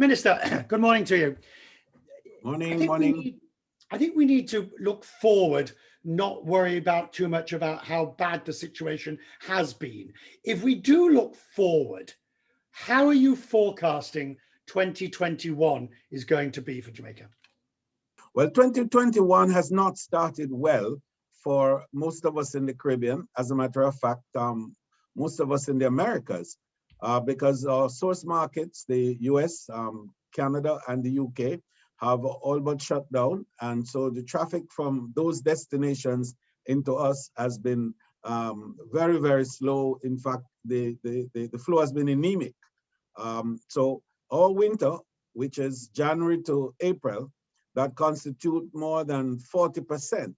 Minister, good morning to you. Morning. I think we need to look forward, not worry about too much about how bad the situation has been. If we do look forward, how are you forecasting 2021 is going to be for Jamaica? Well, 2021 has not started well for most of us in the Caribbean. As a matter of fact, most of us in the Americas, because our source markets, the US, Canada, and the UK, have all but shut down. And so the traffic from those destinations into us has been very, very slow. In fact, the flow has been anemic. So our winter, which is January to April, that constitute more than 40%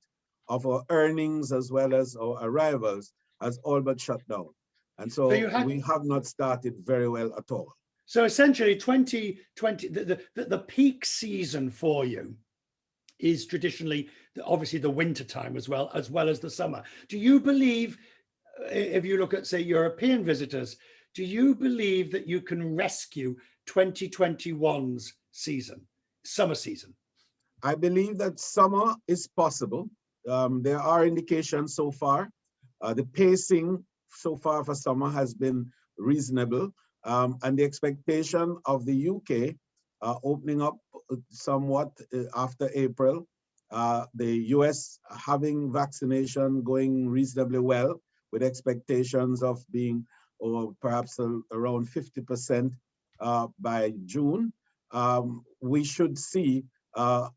of our earnings as well as our arrivals, has all but shut down. And so we have not started very well at all. So essentially 2020, the peak season for you is traditionally, obviously, the winter time as well as the summer. Do you believe, if you look at, say, European visitors, do you believe that you can rescue 2021's summer season? I believe that summer is possible. There are indications so far. The pacing so far for summer has been reasonable. And the expectation of the UK opening up somewhat after April, the US having vaccination going reasonably well, with expectations of being perhaps around 50% by June, we should see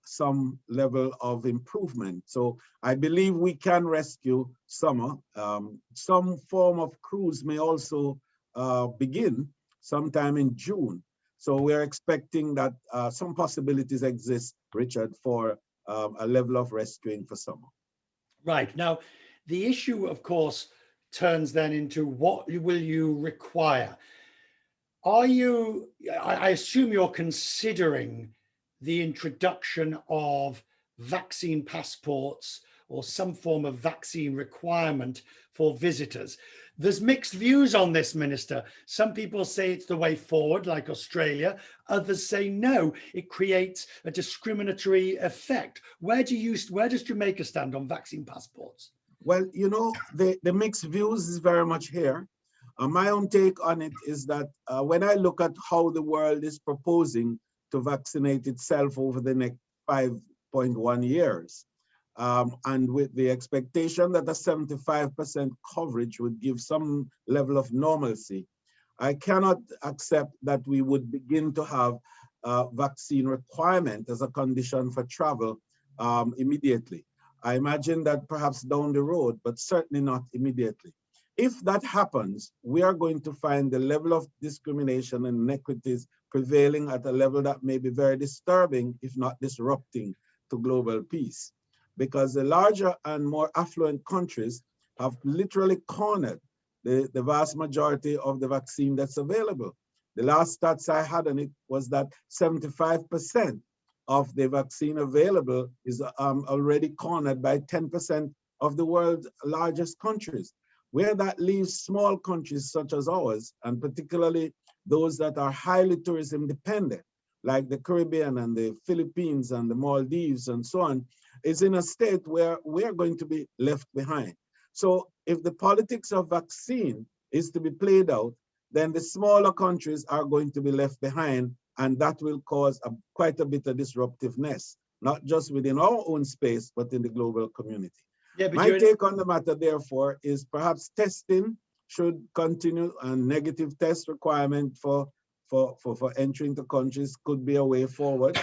some level of improvement. So I believe we can rescue summer. Some form of cruise may also begin sometime in June. So we're expecting that some possibilities exist, Richard, for a level of rescuing for summer. Right. Now, the issue, of course, turns then into what will you require? I assume you're considering the introduction of vaccine passports or some form of vaccine requirement for visitors. There's mixed views on this, Minister. Some people say it's the way forward, like Australia. Others say no, it creates a discriminatory effect. Where does Jamaica stand on vaccine passports? Well, you know, the mixed views is very much here. My own take on it is that when I look at how the world is proposing to vaccinate itself over the next 5.1 years, and with the expectation that a 75% coverage would give some level of normalcy, I cannot accept that we would begin to have a vaccine requirement as a condition for travel immediately. I imagine that perhaps down the road, but certainly not immediately. If that happens, we are going to find the level of discrimination and inequities prevailing at a level that may be very disturbing, if not disrupting, to global peace. Because the larger and more affluent countries have literally cornered the vast majority of the vaccine that's available. The last stats I had on it was that 75% of the vaccine available is already cornered by 10% of the world's largest countries. Where that leaves small countries such as ours, and particularly those that are highly tourism dependent, like the Caribbean and the Philippines and the Maldives and so on, is in a state where we're going to be left behind. So if the politics of vaccine is to be played out, then the smaller countries are going to be left behind, and that will cause quite a bit of disruptiveness, not just within our own space, but in the global community. Yeah, my take on the matter, therefore, is perhaps testing should continue, and negative test requirement for entering the countries could be a way forward.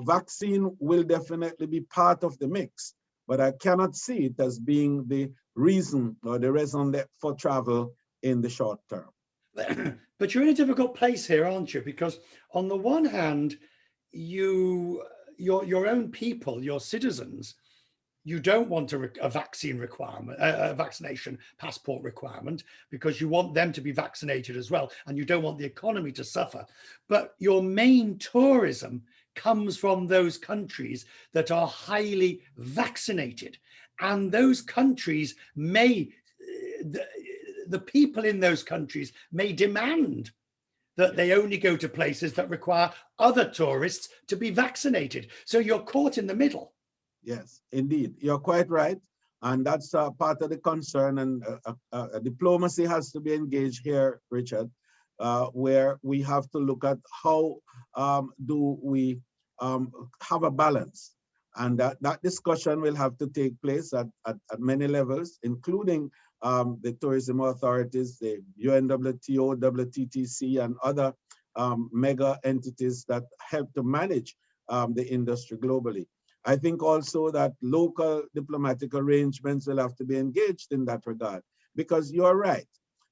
Vaccine will definitely be part of the mix, but I cannot see it as being the reason or the raison for travel in the short term. But you're in a difficult place here, aren't you? Because on the one hand, your own people, your citizens, you don't want a vaccine requirement, a vaccination passport requirement, because you want them to be vaccinated as well, and you don't want the economy to suffer. But your main tourism comes from those countries that are highly vaccinated, and those countries may, the people in those countries may demand that they only go to places that require other tourists to be vaccinated. So you're caught in the middle. Yes, indeed. You're quite right. And that's part of the concern. And diplomacy has to be engaged here, Richard, where we have to look at how do we have a balance. And that discussion will have to take place at many levels, including the tourism authorities, the UNWTO, WTTC, and other mega entities that help to manage the industry globally. I think also that local diplomatic arrangements will have to be engaged in that regard, because you're right.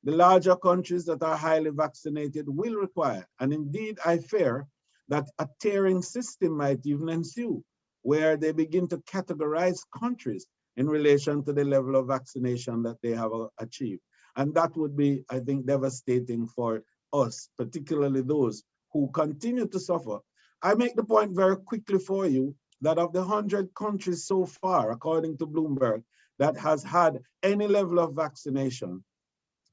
The larger countries that are highly vaccinated will require, and indeed I fear that a tiering system might even ensue, where they begin to categorize countries in relation to the level of vaccination that they have achieved. And that would be, I think, devastating for us, particularly those who continue to suffer. I make the point very quickly for you that of the 100 countries so far, according to Bloomberg, that has had any level of vaccination,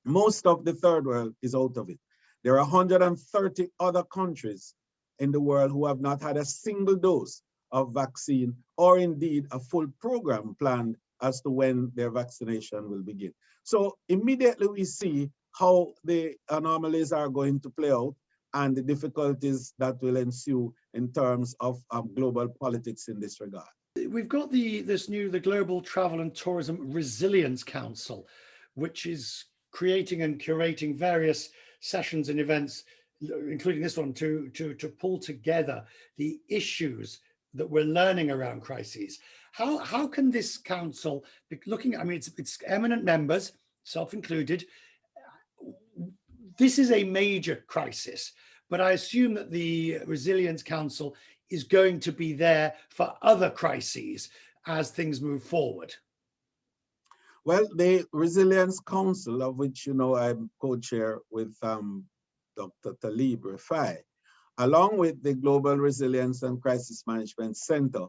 most of the third world is out of it. There are 130 other countries in the world who have not had a single dose of vaccine, or indeed a full program planned as to when their vaccination will begin. So immediately we see how the anomalies are going to play out and the difficulties that will ensue in terms of global politics in this regard. We've got the Global Travel and Tourism Resilience Council, which is creating and curating various sessions and events, including this one, to pull together the issues that we're learning around crises. How can this council be looking at, I mean, it's eminent members, self-included. This is a major crisis, but I assume that the Resilience Council is going to be there for other crises as things move forward. Well, the Resilience Council, of which, you know, I'm co-chair with Dr. Talib Rifai, along with the Global Resilience and Crisis Management Center,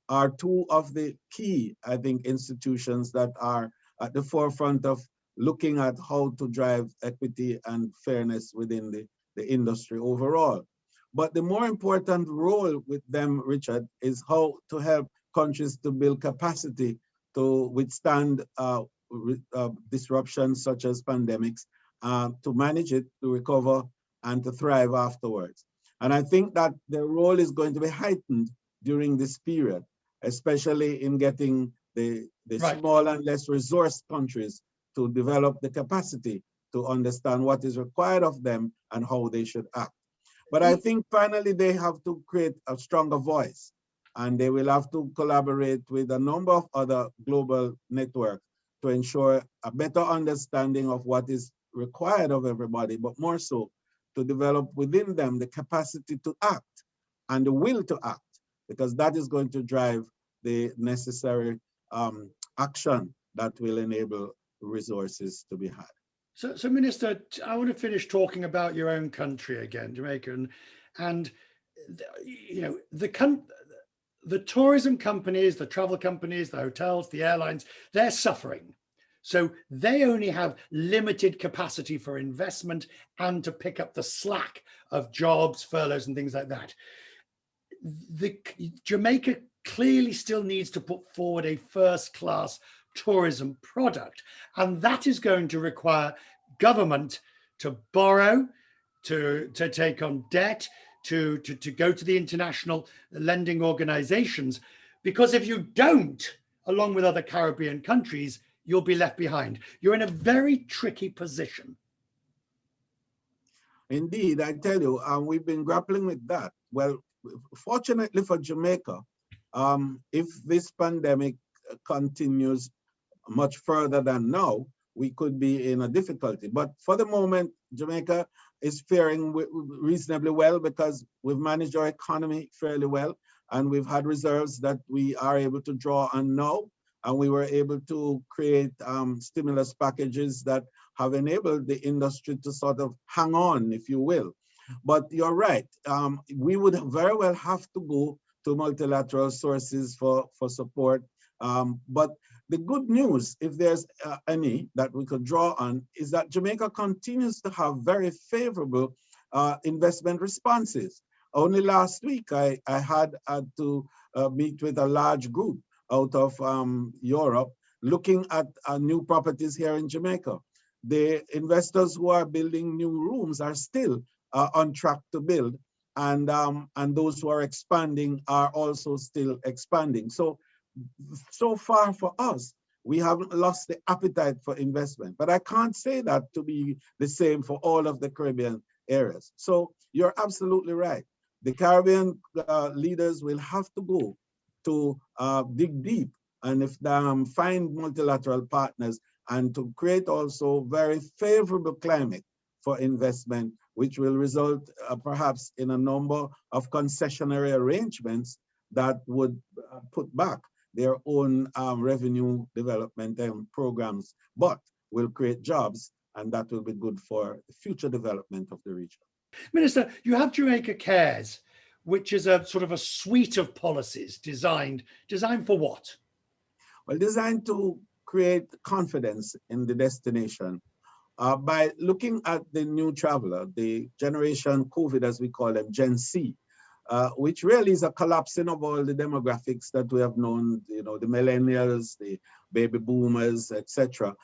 are two of the key, I think, institutions that are at the forefront of looking at how to drive equity and fairness within the industry overall. But the more important role with them, Richard, is how to help countries to build capacity to withstand disruptions such as pandemics, to manage it, to recover, and to thrive afterwards. And I think that their role is going to be heightened during this period, especially in getting the Right. small and less resourced countries to develop the capacity to understand what is required of them and how they should act. But I think finally they have to create a stronger voice, and they will have to collaborate with a number of other global networks to ensure a better understanding of what is required of everybody, but more so to develop within them the capacity to act and the will to act, because that is going to drive the necessary action that will enable resources to be had. So Minister, I want to finish talking about your own country again, Jamaica, and you know, the tourism companies, the travel companies, the hotels, the airlines, they're suffering. So they only have limited capacity for investment and to pick up the slack of jobs, furloughs, and things like that. Jamaica clearly still needs to put forward a first-class tourism product, and that is going to require government to borrow, to take on debt, to go to the international lending organizations, because if you don't, along with other Caribbean countries, you'll be left behind. You're in a very tricky position. Indeed, I tell you, we've been grappling with that. Well, fortunately for Jamaica, if this pandemic continues much further than now, we could be in a difficulty. But for the moment, Jamaica is faring reasonably well because we've managed our economy fairly well, and we've had reserves that we are able to draw on now. And we were able to create stimulus packages that have enabled the industry to sort of hang on, if you will. But you're right, we would very well have to go to multilateral sources for support. But the good news, if there's any that we could draw on, is that Jamaica continues to have very favorable investment responses. Only last week, I had to meet with a large group out of Europe looking at new properties here in Jamaica. The investors who are building new rooms are still on track to build, and those who are expanding are also still expanding. So far for us, we haven't lost the appetite for investment, but I can't say that to be the same for all of the Caribbean areas. So you're absolutely right. The Caribbean leaders will have to go to dig deep and find multilateral partners and to create also very favorable climate for investment, which will result perhaps in a number of concessionary arrangements that would put back their own revenue development programs, but will create jobs, and that will be good for the future development of the region. Minister, you have Jamaica Cares, which is a sort of a suite of policies designed for what? Well, designed to create confidence in the destination by looking at the new traveler, the generation COVID, as we call them, Gen C, which really is a collapsing of all the demographics that we have known, the millennials, the baby boomers, etc.,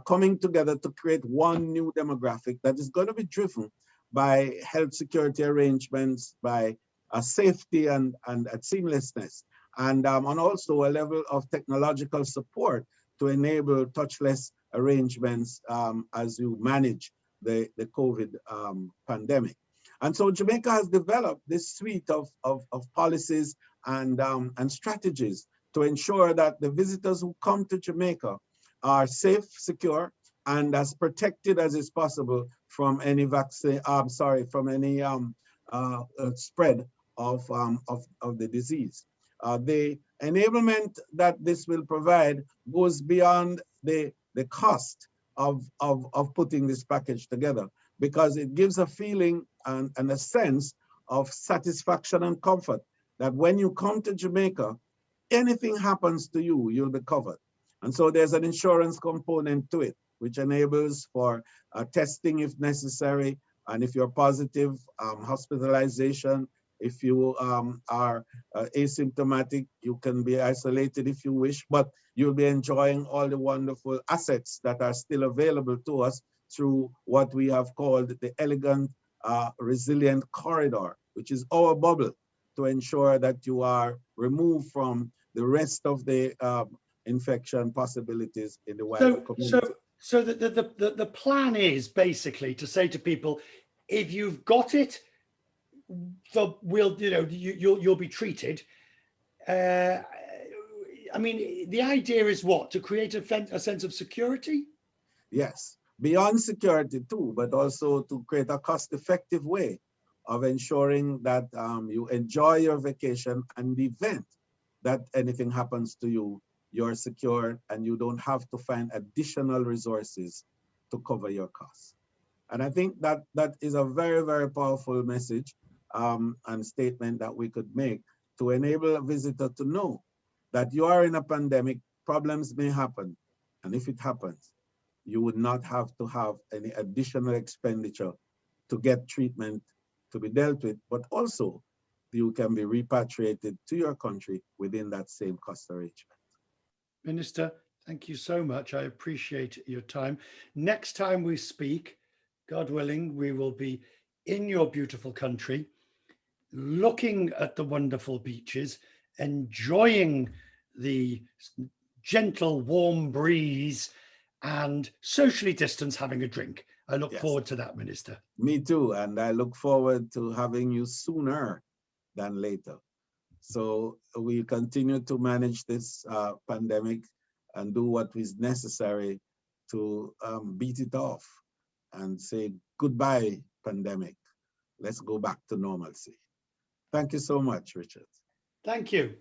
coming together to create one new demographic that is going to be driven by health security arrangements, by safety and seamlessness, and also a level of technological support to enable touchless arrangements as you manage the COVID pandemic. And so Jamaica has developed this suite of policies and strategies to ensure that the visitors who come to Jamaica are safe, secure, and as protected as is possible from any vaccine. From any spread of the disease. The enablement that this will provide goes beyond the cost of putting this package together, because it gives a feeling and a sense of satisfaction and comfort that when you come to Jamaica, anything happens to you, you'll be covered. And so there's an insurance component to it, which enables for testing if necessary, and if you're positive, hospitalization. If you are asymptomatic, you can be isolated if you wish, but you'll be enjoying all the wonderful assets that are still available to us through what we have called the elegant, resilient corridor, which is our bubble to ensure that you are removed from the rest of the infection possibilities in the wider community. So the plan is basically to say to people, if you've got it, you'll be treated. I mean, the idea is what? To create a sense of security? Yes, beyond security too, but also to create a cost-effective way of ensuring that you enjoy your vacation, and the event that anything happens to you, you're secure and you don't have to find additional resources to cover your costs. And I think that is a very, very powerful message and statement that we could make to enable a visitor to know that you are in a pandemic, problems may happen. And if it happens, you would not have to have any additional expenditure to get treatment to be dealt with, but also you can be repatriated to your country within that same cost arrangement. Minister, thank you so much. I appreciate your time. Next time we speak, God willing, we will be in your beautiful country, looking at the wonderful beaches, enjoying the gentle, warm breeze, and socially distanced having a drink. I look forward to that, Minister. Me too, and I look forward to having you sooner than later. So we continue to manage this pandemic and do what is necessary to beat it off and say goodbye, pandemic. Let's go back to normalcy. Thank you so much, Richard. Thank you.